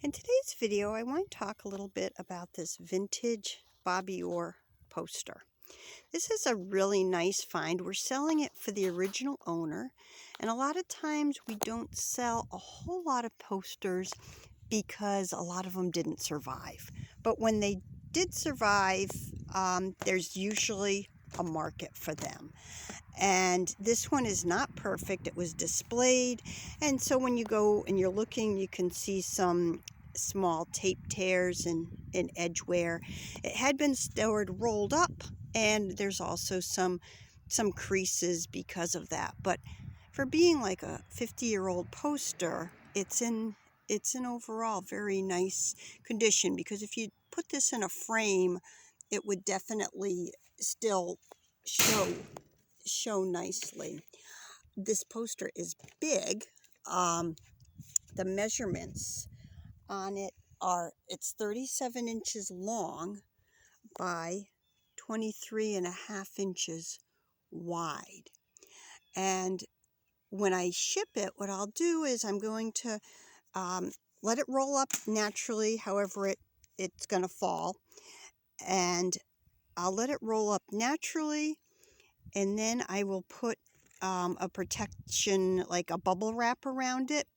In today's video, I want to talk a little bit about this vintage Bobby Orr poster. This is a really nice find. We're selling it for the original owner, and a lot of times we don't sell a whole lot of posters because a lot of them didn't survive. But when they did survive, there's usually a market for them. And this one is not perfect. It was displayed, and so when you go and you're looking, you can see some small tape tears and edge wear. It had been stored rolled up, and there's also some creases because of that. But for being like a 50-year-old poster, it's in overall very nice condition, because if you put this in a frame, it would definitely still show nicely. This poster is big. The measurements on it it's 37 inches long by 23.5 inches wide. And when I ship it, what I'll do is I'm going to let it roll up naturally, however it's going to fall. And I'll let it roll up naturally, and then I will put a protection, like a bubble wrap, around it.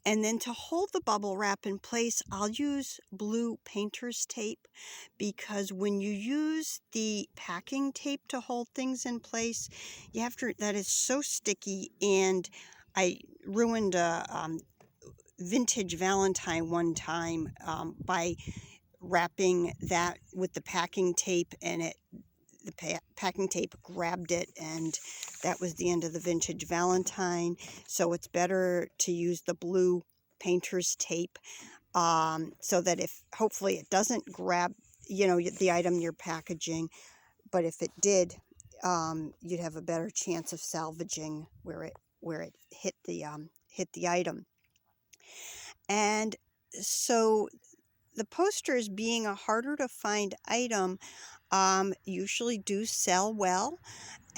And then to hold the bubble wrap in place, I'll use blue painter's tape, because when you use the packing tape to hold things in place, that is so sticky. And I ruined a vintage Valentine one time by wrapping that with the packing tape, and the packing tape grabbed it, and that was the end of the vintage Valentine. So it's better to use the blue painter's tape, so that if hopefully it doesn't grab the item you're packaging, but if it did, you'd have a better chance of salvaging where it hit the item. And so the posters, being a harder to find item, usually do sell well.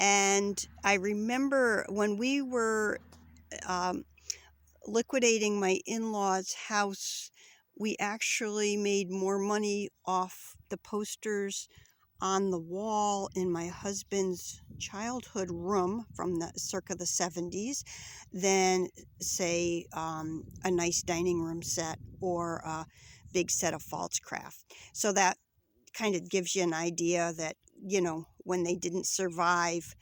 And I remember when we were liquidating my in-laws' house, we actually made more money off the posters on the wall in my husband's childhood room from the circa the 70s than, say, a nice dining room set or a big set of false craft. So that kind of gives you an idea that, when they didn't survive,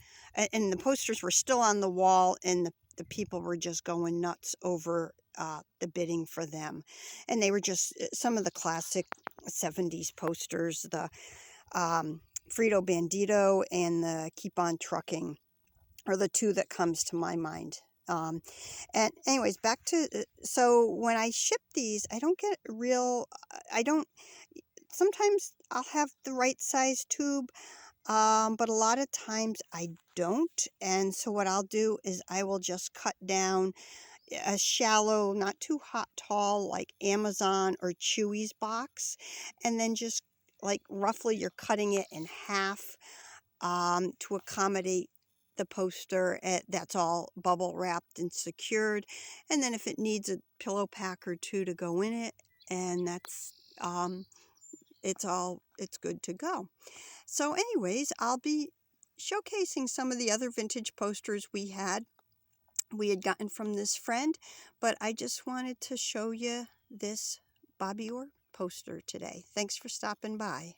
and the posters were still on the wall, and the people were just going nuts over the bidding for them. And they were just some of the classic 70s posters, the Frito Bandito and the Keep On Trucking are the two that comes to my mind. And anyways, back to, so when I ship these, I don't, sometimes I'll have the right size tube, but a lot of times I don't. And so what I'll do is I will just cut down a shallow, not too tall, like Amazon or Chewy's box, and then just like roughly you're cutting it in half, to accommodate the poster. That's all bubble wrapped and secured. And then if it needs a pillow pack or two to go in it, and that's it's good to go. So anyways, I'll be showcasing some of the other vintage posters we had gotten from this friend, but I just wanted to show you this Bobby Orr poster today. Thanks for stopping by.